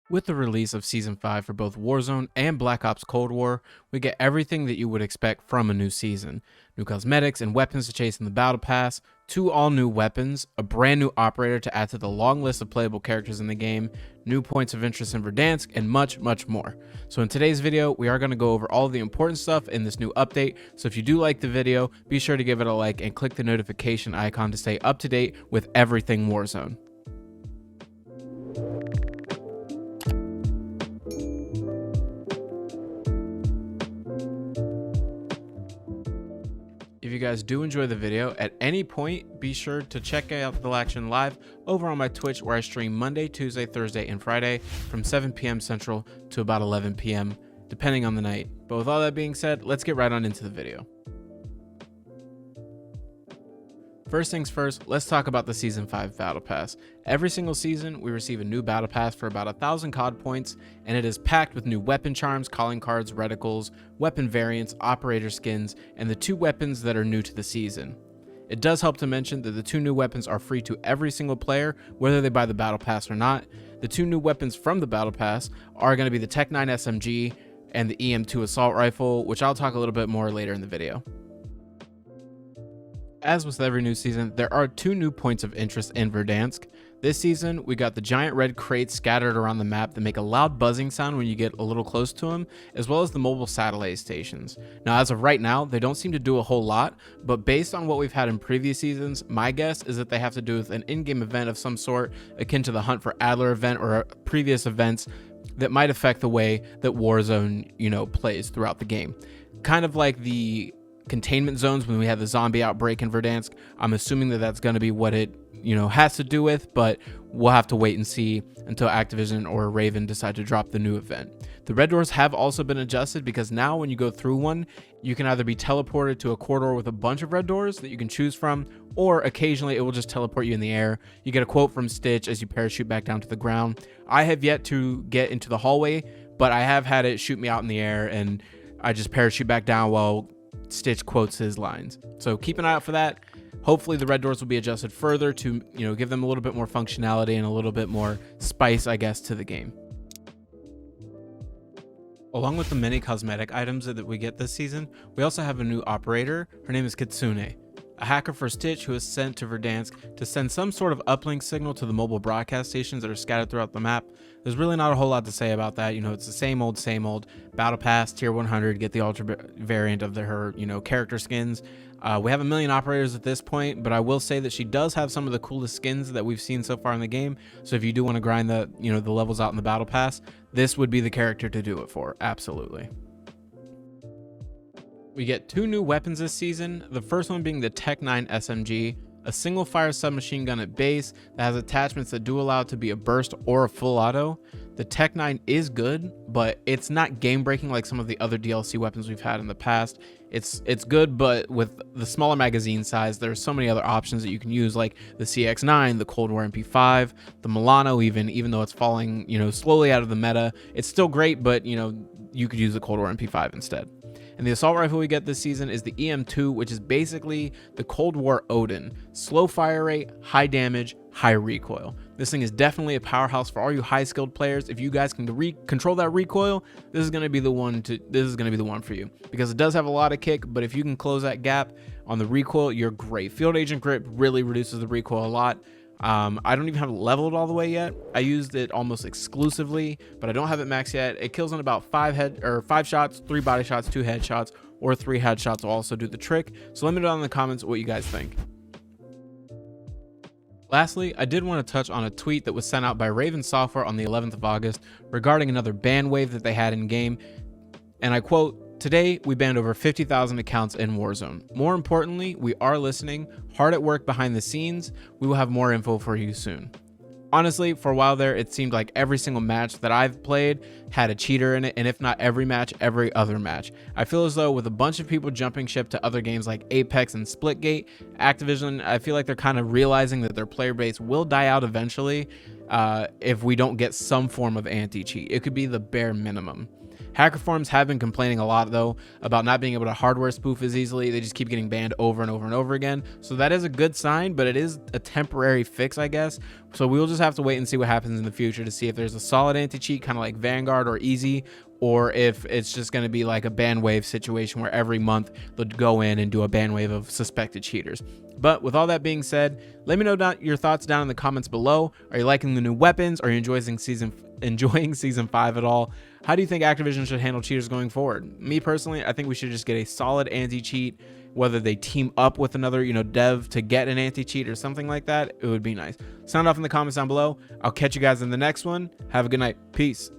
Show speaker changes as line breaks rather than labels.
With the release of Season 5 for both Warzone and Black Ops Cold War, we get everything that you would expect from a new season. New cosmetics and weapons to chase in the Battle Pass, 2 all-new weapons, a brand new operator to add to the long list of playable characters in the game, new points of interest in Verdansk, and much, much more. So in today's video, we are going to go over all of the important stuff in this new update, so if you do like the video, be sure to give it a like and click the notification icon to stay up to date with everything Warzone. If you guys do enjoy the video, at any point, be sure to check out the action live over on my Twitch, where I stream Monday, Tuesday, Thursday, and Friday from 7 p.m. Central to about 11 p.m. depending on the night. But with all that being said, let's get right on into the video. First things first, let's talk about the Season 5 Battle Pass. Every single season, we receive a new Battle Pass for about 1,000 COD points, and it is packed with new weapon charms, calling cards, reticles, weapon variants, operator skins, and the 2 weapons that are new to the season. It does help to mention that the 2 new weapons are free to every single player, whether they buy the Battle Pass or not. The 2 new weapons from the Battle Pass are going to be the Tech 9 SMG and the EM2 Assault Rifle, which I'll talk a little bit more later in the video. As with every new season, there are 2 new points of interest in Verdansk. This season, we got the giant red crates scattered around the map that make a loud buzzing sound when you get a little close to them, as well as the mobile satellite stations. Now, as of right now, they don't seem to do a whole lot, but based on what we've had in previous seasons, my guess is that they have to do with an in-game event of some sort, akin to the Hunt for Adler event or previous events that might affect the way that Warzone, plays throughout the game. Kind of like the containment zones when we had the zombie outbreak in Verdansk. I'm assuming that that's going to be what it has to do with, but we'll have to wait and see until Activision or Raven decide to drop the new event. The red doors have also been adjusted, because now when you go through one, you can either be teleported to a corridor with a bunch of red doors that you can choose from, or occasionally it will just teleport you in the air. You get a quote from Stitch as you parachute back down to the ground. I have yet to get into the hallway, but I have had it shoot me out in the air and I just parachute back down while Stitch quotes his lines. So keep an eye out for that. Hopefully the red doors will be adjusted further to give them a little bit more functionality and a little bit more spice, I guess, to the game. Along with the many cosmetic items that we get this season, we also have a new operator. Her name is Kitsune, a hacker for Stitch who is sent to Verdansk to send some sort of uplink signal to the mobile broadcast stations that are scattered throughout the map. There's really not a whole lot to say about that. It's the same old Battle Pass, tier 100, get the ultra variant of her, character skins. We have a million operators at this point, but I will say that she does have some of the coolest skins that we've seen so far in the game. So if you do want to grind the levels out in the Battle Pass, this would be the character to do it for. Absolutely. We get 2 new weapons this season, the first one being the Tech 9 SMG, a single fire submachine gun at base that has attachments that do allow it to be a burst or a full auto. The Tech 9 is good, but it's not game breaking like some of the other DLC weapons we've had in the past. It's good, but with the smaller magazine size, there's so many other options that you can use, like the CX9, the Cold War MP5, the Milano, even though it's falling slowly out of the meta. It's still great, but you could use the Cold War MP5 instead. And the assault rifle we get this season is the EM2, which is basically the Cold War Odin. Slow fire rate, high damage, high recoil. This thing is definitely a powerhouse for all you high skilled players. If you guys can control that recoil, this is going to be the one for you, because it does have a lot of kick, but if you can close that gap on the recoil, you're great. Field Agent Grip really reduces the recoil a lot. I don't even have it leveled all the way yet. I used it almost exclusively, but I don't have it maxed yet. It kills in about 5 shots, 3 body shots, 2 headshots, or 3 headshots will also do the trick. So let me know in the comments what you guys think. Lastly, I did want to touch on a tweet that was sent out by Raven Software on the 11th of August regarding another ban wave that they had in game, and I quote, "Today, we banned over 50,000 accounts in Warzone. More importantly, we are listening, hard at work behind the scenes. We will have more info for you soon." Honestly, for a while there, it seemed like every single match that I've played had a cheater in it, and if not every match, every other match. I feel as though with a bunch of people jumping ship to other games like Apex and Splitgate, Activision, I feel like they're kind of realizing that their player base will die out eventually if we don't get some form of anti-cheat. It could be the bare minimum. Hacker forums have been complaining a lot though about not being able to hardware spoof as easily. They just keep getting banned over and over and over again. So that is a good sign, but it is a temporary fix, I guess. So we'll just have to wait and see what happens in the future to see if there's a solid anti-cheat, kind of like Vanguard or Easy, or if it's just going to be like a ban wave situation where every month they'll go in and do a ban wave of suspected cheaters. But with all that being said, let me know your thoughts down in the comments below. Are you liking the new weapons? Are you enjoying season 5 at all? How do you think Activision should handle cheaters going forward? Me personally, I think we should just get a solid anti-cheat, whether they team up with another, dev to get an anti-cheat or something like that. It would be nice. Sound off in the comments down below. I'll catch you guys in the next one. Have a good night. Peace.